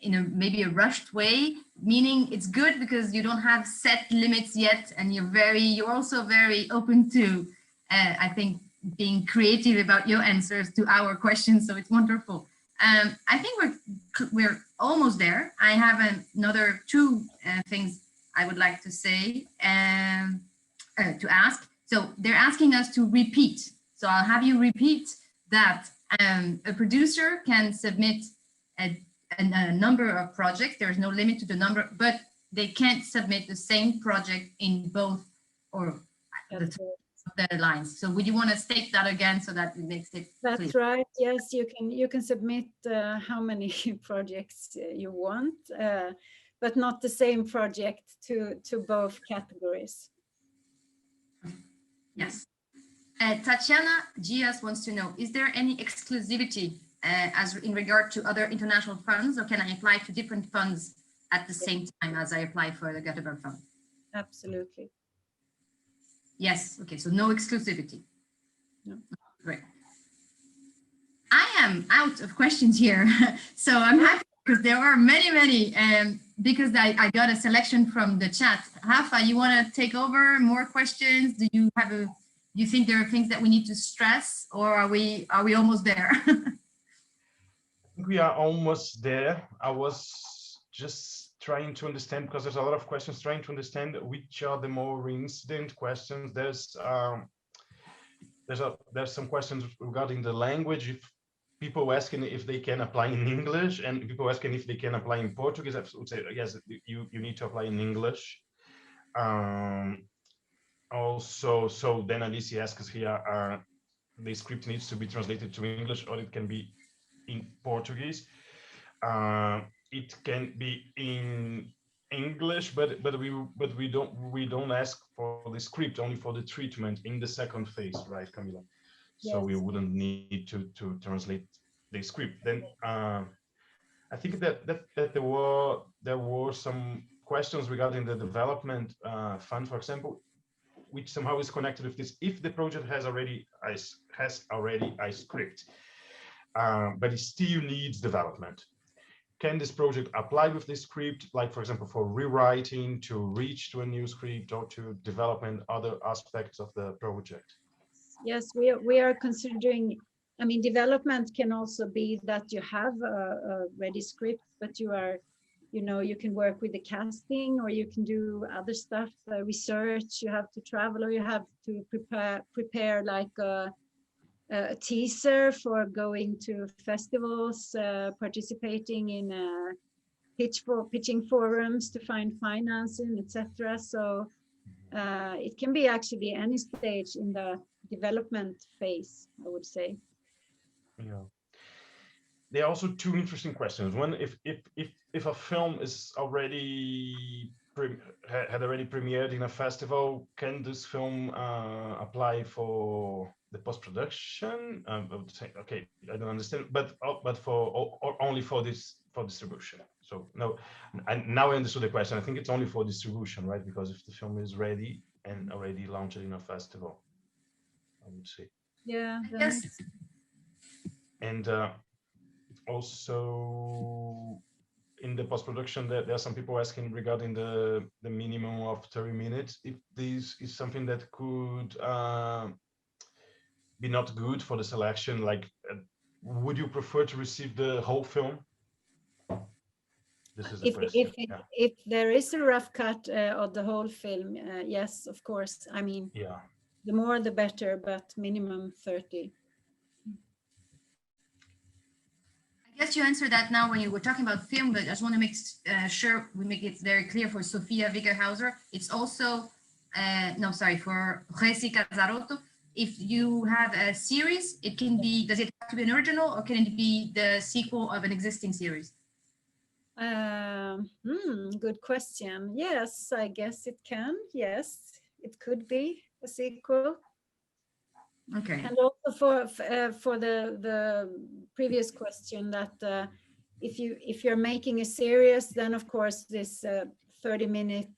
in maybe a rushed way, meaning it's good because you don't have set limits yet, and you're also very open to, I think, being creative about your answers to our questions. So it's wonderful. I think we're almost there. I have another two things I would like to say to ask. So they're asking us to repeat. So I'll have you repeat that a producer can submit a number of projects. There's no limit to the number, but they can't submit the same project in both or the lines. So would you want to state that again so that it makes it clear? That's right. Yes, you can submit how many projects you want, but not the same project to both categories. Yes. Tatiana Gias wants to know, is there any exclusivity as in regard to other international funds, or can I apply to different funds at the same time as I apply for the Göteborg Fund? Absolutely. Yes. Okay. So no exclusivity. No. Great. I am out of questions here, so I'm happy because there are many, because I got a selection from the chat. Rafa, you want to take over more questions? Do you think there are things that we need to stress, or are we almost there? I think we are almost there. I was just trying to understand, because there's a lot of questions, trying to understand which are the more incident questions. There's some questions regarding the language. If people asking if they can apply in English, and people asking if they can apply in Portuguese, I would say yes, you need to apply in English. Also, so then Alicia asks here, the script needs to be translated to English, or it can be in Portuguese. It can be in English, but we don't ask for the script, only for the treatment in the second phase, right, Camilla? So Yes. we wouldn't need to translate the script. Then I think that there were some questions regarding the development fund, for example, which somehow is connected with this. If the project has already a script, but it still needs development, can this project apply with this script, like, for example, for rewriting, to reach to a new script, or to development other aspects of the project? Yes, we are considering, I mean, development can also be that you have a ready script, but you are, you know, you can work with the casting, or you can do other stuff, research, you have to travel, or you have to prepare like a teaser for going to festivals, participating in pitching forums to find financing, etc. So it can be actually any stage in the development phase, I would say. Yeah. There are also two interesting questions. One, if a film is already had already premiered in a festival, can this film apply for the post-production? I would say, okay, I don't understand, but for or only for distribution. So no, now I understood the question. I think it's only for distribution, right? Because if the film is ready and already launched in a festival, I would say. Yeah. Yes. And also in the post-production, there are some people asking regarding the minimum of 30 minutes, if this is something that could be not good for the selection. Like, would you prefer to receive the whole film? This is the question. If there is a rough cut of the whole film, yes, of course. I mean, yeah, the more the better, but minimum 30. I guess you answered that now when you were talking about film, but I just want to make sure we make it very clear for Sofia Wickerhauser. It's also, no, sorry, for Jesse Casarotto. If you have a series, it can be, does it have to be an original, or can it be the sequel of an existing series? Good question. Yes, I guess it can. Yes, it could be a sequel. Okay. And also for the previous question, that if you're making a series, then of course this 30-minute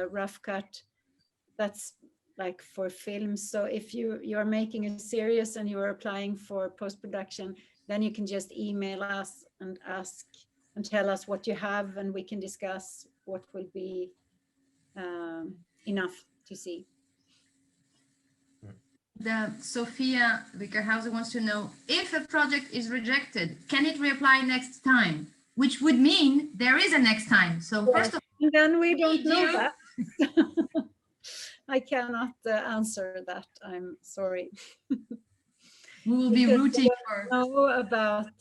rough cut, that's like for films. So if you are making a series and you are applying for post-production, then you can just email us and ask and tell us what you have, and we can discuss what will be enough to see. The Sophia Wickerhauser wants to know, if a project is rejected, can it reapply next time? Which would mean there is a next time. So first of all, then we don't know that. I cannot answer that. I'm sorry. We will be rooting for. Know about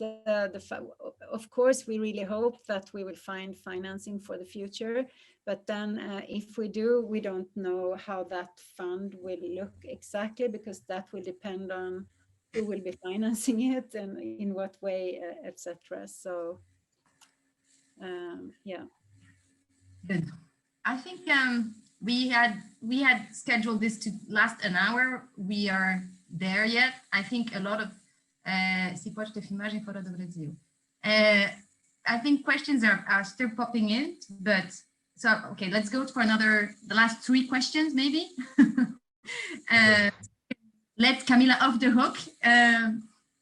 of course, we really hope that we will find financing for the future. But then if we do, we don't know how that fund will look exactly, because that will depend on who will be financing it and in what way, etc. So, yeah. Good. I think we had scheduled this to last an hour. We are there yet. I think a lot of se pode ter filmagem fora do Brasil. I think questions are still popping in, but so okay, let's go for the last 3 questions maybe. Let Camilla off the hook.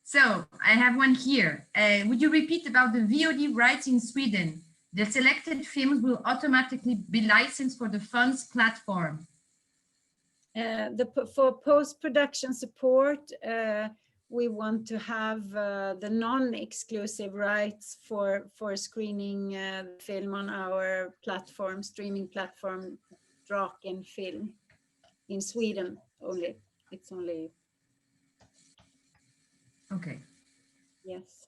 So I have one here. Would you repeat about the VOD rights in Sweden? The selected films will automatically be licensed for the fund's platform. For post-production support, we want to have the non-exclusive rights for screening film on our platform, streaming platform, Draken Film, in Sweden only. It's only. Okay. Yes.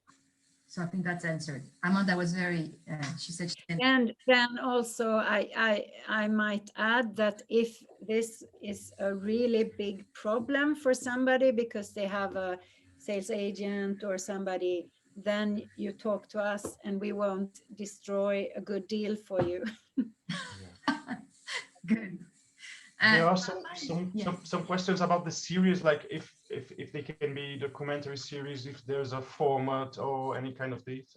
So I think that's answered. Amanda was very, she said. And then also I might add that if this is a really big problem for somebody because they have a sales agent or somebody, then you talk to us and we won't destroy a good deal for you. Yeah. Good. There are Yeah. some questions about the series, like if they can be documentary series, if there's a format or any kind of this.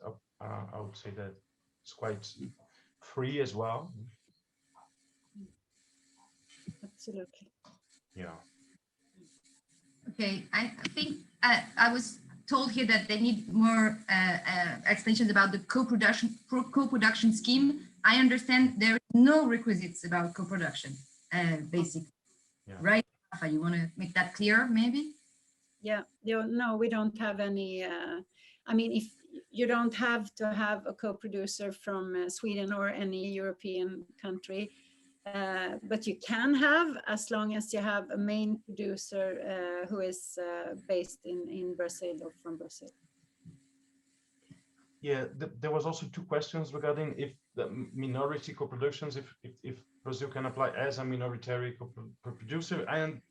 I would say that it's quite free as well. Absolutely. Yeah. Okay, I think I was told here that they need more explanations about the co-production scheme. I understand there is no requisites about co-production, basically. Yeah. Right, Rafa, you want to make that clear, maybe? Yeah, no, we don't have any. I mean, if you don't have to have a co-producer from Sweden or any European country, but you can have, as long as you have a main producer who is based in Brazil or from Brazil. Yeah, there was also two questions regarding if the minority co-productions, if Brazil can apply as a minority co-producer, and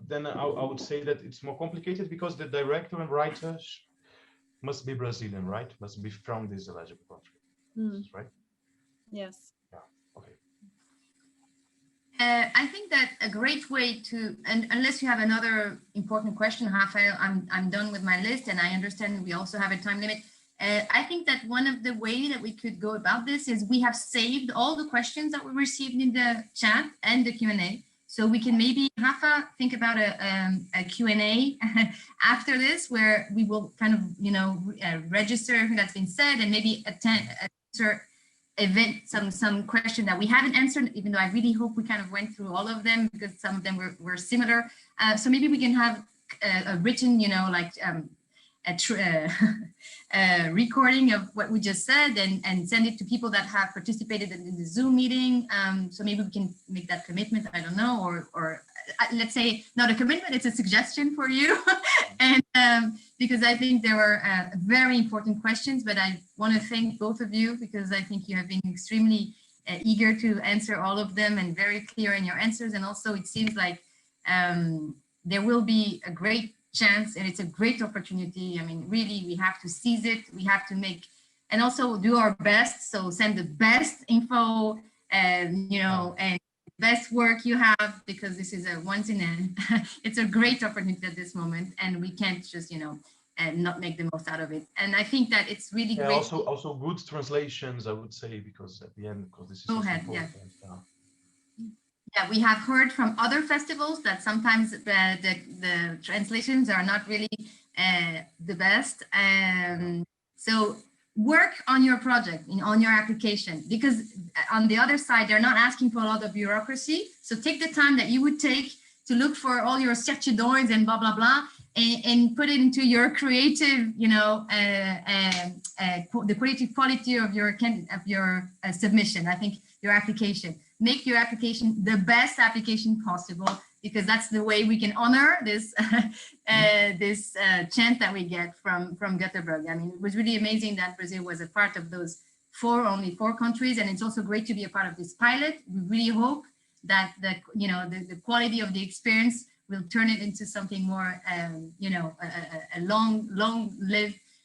then I would say that it's more complicated because the director and writer must be Brazilian, right? Must be from this eligible country, right? Yes. Yeah. Okay. I think that a great way to, and unless you have another important question, Rafael, I'm done with my list, and I understand we also have a time limit. I think that one of the way that we could go about this is we have saved all the questions that we received in the chat and the Q&A. So we can maybe, Rafa, think about a Q&A after this, where we will kind of, register everything that's been said and maybe answer some question that we haven't answered, even though I really hope we kind of went through all of them because some of them were similar. So maybe we can have a written, a recording of what we just said and send it to people that have participated in the Zoom meeting. So maybe we can make that commitment, I don't know, or let's say not a commitment, it's a suggestion for you. And because I think there were very important questions, but I want to thank both of you because I think you have been extremely eager to answer all of them and very clear in your answers. And also it seems like there will be a great chance and it's a great opportunity. I mean, really, we have to seize it. We have to make, and also do our best. So send the best info and, and best work you have, because this is a once in a, it's a great opportunity at this moment. And we can't just, and not make the most out of it. And I think that it's really great. Also good translations, I would say, because at the end, because this is Go so ahead, important. yeah. Yeah, we have heard from other festivals that sometimes the translations are not really the best. So work on your project, on your application, because on the other side, they're not asking for a lot of bureaucracy. So take the time that you would take to look for all your certidões and blah, blah, blah, and put it into your creative, the creative quality of your submission. I think your application. Make your application the best application possible, because that's the way we can honor this this chance that we get from Göteborg. I mean, it was really amazing that Brazil was a part of those only four countries, and it's also great to be a part of this pilot. We really hope that the quality of the experience will turn it into something more, a long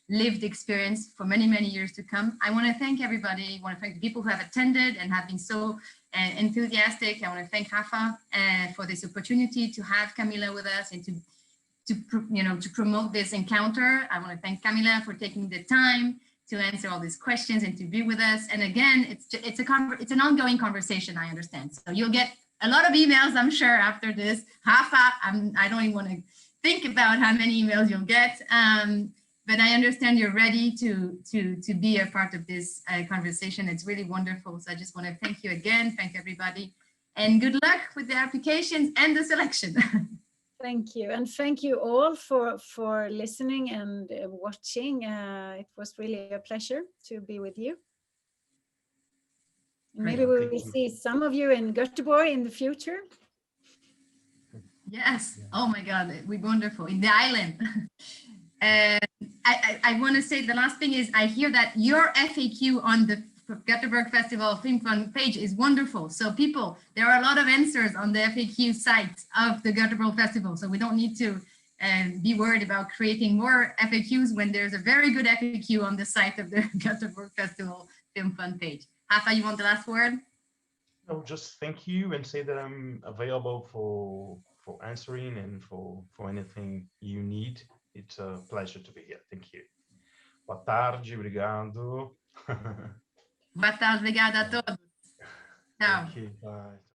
lived experience for many, many years to come. I want to thank everybody. I want to thank the people who have attended and have been so enthusiastic. I want to thank Rafa for this opportunity to have Camilla with us and to promote this encounter. I want to thank Camilla for taking the time to answer all these questions and to be with us. And again, it's an ongoing conversation, I understand. So you'll get a lot of emails, I'm sure, after this. Rafa, I don't even want to think about how many emails you'll get. But I understand you're ready to be a part of this conversation. It's really wonderful. So I just want to thank you again. Thank everybody. And good luck with the applications and the selection. Thank you. And thank you all for listening and watching. It was really a pleasure to be with you. Maybe we will see some of you in Göteborg in the future. Yes. Oh my God, we're wonderful. In the island. I want to say the last thing is I hear that your FAQ on the Göteborg Festival Film Fund page is wonderful. So people, there are a lot of answers on the FAQ site of the Göteborg Festival. So we don't need to be worried about creating more FAQs when there's a very good FAQ on the site of the Göteborg Festival Film Fund page. Rafa, you want the last word? I'll just thank you and say that I'm available for answering and for anything you need. It's a pleasure to be here. Thank you. Boa tarde, obrigado. Boa tarde, obrigada a todos. Tchau. Thank you. Bye.